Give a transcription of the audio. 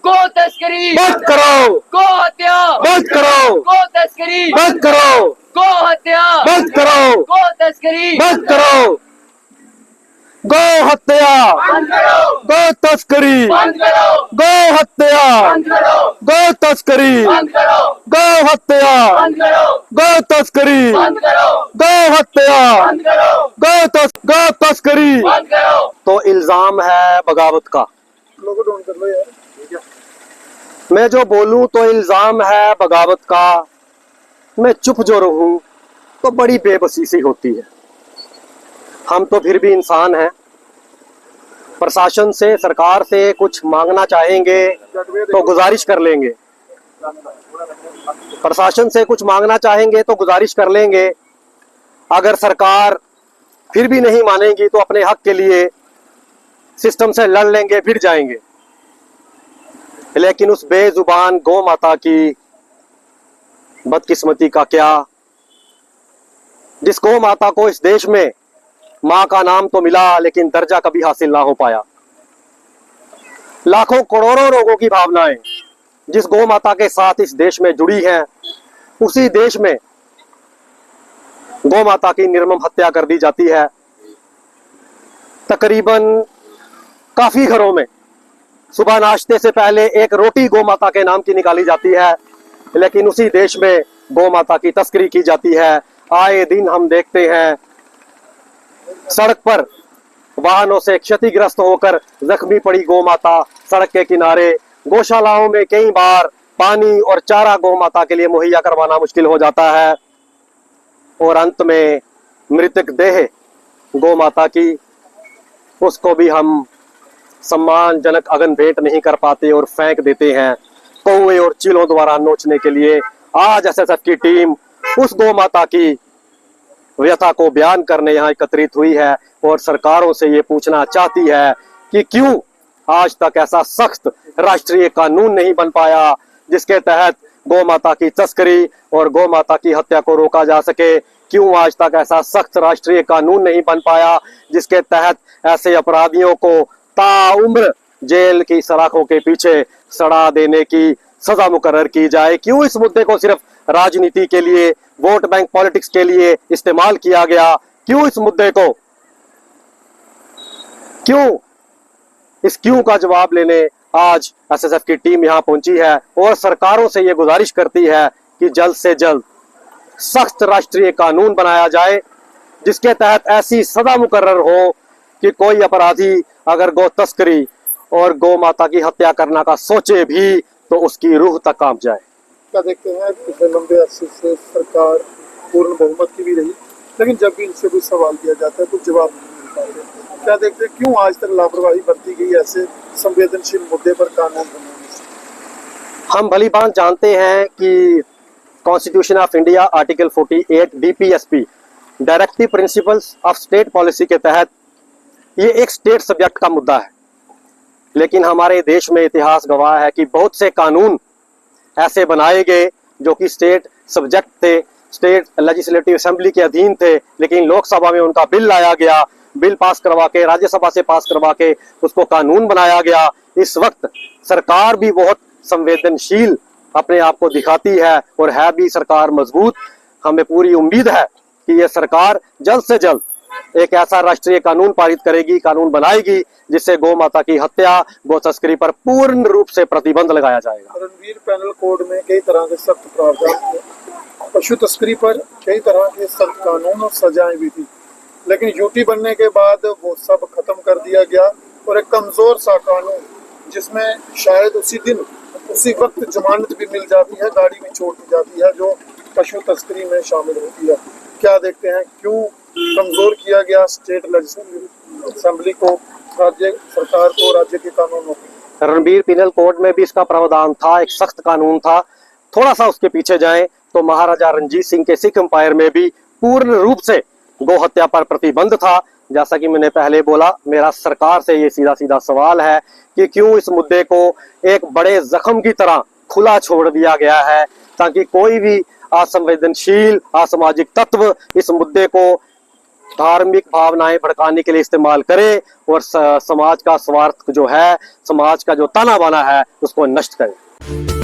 गो तस्करी बंद करो, गो हत्या बंद करो, गो तस्करी बंद करो, गो हत्या बंद करो, गो तस्करी बंद करो, गो हत्या, बंद करो गो तस्करी, बंद करो गो हत्या, बंद करो गो तस्करी, बंद करो गो हत्या, बंद करो गो तस्करी, बंद करो गो हत्या, बंद करो गो तस्करी। बंद करो। तो इल्जाम है बगावत का। लोगों डाउन कर लो यार। मैं जो बोलूं तो इल्जाम है बगावत का, मैं चुप जो रहूं तो बड़ी बेबसी सी होती है। हम तो फिर भी इंसान हैं। प्रशासन से, सरकार से कुछ मांगना चाहेंगे तो गुजारिश कर लेंगे, प्रशासन से कुछ मांगना चाहेंगे तो गुजारिश कर लेंगे। अगर सरकार फिर भी नहीं मानेगी तो अपने हक के लिए सिस्टम से लड़ लेंगे, फिर जाएंगे। लेकिन उस बेजुबान गौ माता की बदकिस्मती का क्या, जिस गौ माता को इस देश में मां का नाम तो मिला लेकिन दर्जा कभी हासिल ना हो पाया। लाखों करोड़ों लोगों की भावनाएं जिस गौ माता के साथ इस देश में जुड़ी हैं, उसी देश में गौ माता की निर्मम हत्या कर दी जाती है। तकरीबन काफी घरों में सुबह नाश्ते से पहले एक रोटी गौ माता के नाम की निकाली जाती है, लेकिन उसी देश में गौ माता की तस्करी की जाती है। आए दिन हम देखते हैं सड़क पर वाहनों से क्षतिग्रस्त होकर जख्मी पड़ी गौ माता सड़क के किनारे। गौशालाओं में कई बार पानी और चारा गौ माता के लिए मुहैया करवाना मुश्किल हो जाता है, और अंत में मृतक देह गौ माता की, उसको भी हम सम्मानजनक अगन भेंट नहीं कर पाते और फेंक देते हैं कौवे और चीलों द्वारा नोचने के लिए। आज एसएसएफ की टीम उस गौ माता की व्यथा को बयान करने यहाँ एकत्रित हुई है और सरकारों से ये पूछना चाहती है कि क्यों आज तक ऐसा सख्त राष्ट्रीय कानून नहीं बन पाया जिसके तहत गौ माता की तस्करी और गौ माता की हत्या को रोका जा सके। क्यों आज तक ऐसा सख्त राष्ट्रीय कानून नहीं बन पाया जिसके तहत ऐसे अपराधियों को ताउम्र जेल की सलाखों के पीछे सड़ा देने की सजा मुकर्रर की जाए। क्यों इस मुद्दे को सिर्फ राजनीति के लिए, वोट बैंक पॉलिटिक्स के लिए इस्तेमाल किया गया? क्यों इस मुद्दे को, क्यों, इस क्यों का जवाब लेने आज एसएसएफ की टीम यहां पहुंची है और सरकारों से यह गुजारिश करती है कि जल्द से जल्द सख्त राष्ट्रीय कानून बनाया जाए जिसके तहत ऐसी सजा मुकर्रर हो कि कोई अपराधी अगर गौ तस्करी और गौ माता की हत्या करना का सोचे भी तो उसकी रूह तक कांप जाए। क्या देखते हैं पिछले लंबे अरसे से सरकार पूर्ण बहुमत की भी रही, लेकिन जब भी इनसे कोई सवाल किया जाता है कुछ जवाब नहीं मिल पाते। क्या देखते हैं क्यों आज तक लापरवाही बरती गई ऐसे संवेदनशील मुद्दे पर कानून बनाने से? हम भली बात जानते हैं कि constitution of India article 48 DPSP directive principles of state policy के तहत ये एक स्टेट सब्जेक्ट का मुद्दा है, लेकिन हमारे देश में इतिहास गवाह है कि बहुत से कानून ऐसे बनाए गए जो कि स्टेट सब्जेक्ट थे, स्टेट लेजिस्लेटिव असेंबली के अधीन थे, लेकिन लोकसभा में उनका बिल लाया गया, बिल पास करवा के राज्यसभा से पास करवा के उसको कानून बनाया गया। इस वक्त सरकार भी बहुत संवेदनशील अपने आप को दिखाती है और है भी सरकार मजबूत। हमें पूरी उम्मीद है कि यह सरकार जल्द से जल्द एक ऐसा राष्ट्रीय कानून पारित करेगी, कानून बनाएगी जिससे गौ माता की हत्या, गौ तस्करी पर पूर्ण रूप से प्रतिबंध लगाया जाएगा। रणवीर पैनल कोड में कई तरह के सख्त प्रावधान थे, पशु तस्करी पर कई तरह के सख्त कानून और सजाएं भी थी, लेकिन यूटी बनने के बाद वो सब खत्म कर दिया गया और एक कमजोर सा कानून जिसमें शायद उसी दिन उसी वक्त जमानत भी मिल जाती है, गाड़ी भी छोड़ दी जाती है जो पशु तस्करी में शामिल होती है। क्या देखते हैं क्यों कमजोर किया गया स्टेट लेजिस्लेटिव असेंबली को, राज्य सरकार को, राज्य के कानूनों को? रणबीर पिनल कोड में भी इसका प्रावधान था, एक सख्त कानून था। थोड़ा सा उसके पीछे जाएं तो महाराजा रणजीत सिंह के सिख एम्पायर में भी पूर्ण रूप से गौ हत्या पर प्रतिबंध था। जैसा कि मैंने पहले बोला, मेरा सरकार से ये सीधा सीधा सवाल है कि क्यों इस मुद्दे को एक बड़े जख्म की तरह खुला छोड़ दिया गया है ताकि कोई भी असंवेदनशील असामाजिक तत्व इस मुद्दे को धार्मिक भावनाएं भड़काने के लिए इस्तेमाल करे और समाज का स्वार्थ जो है, समाज का जो ताना बाना है, उसको नष्ट करे।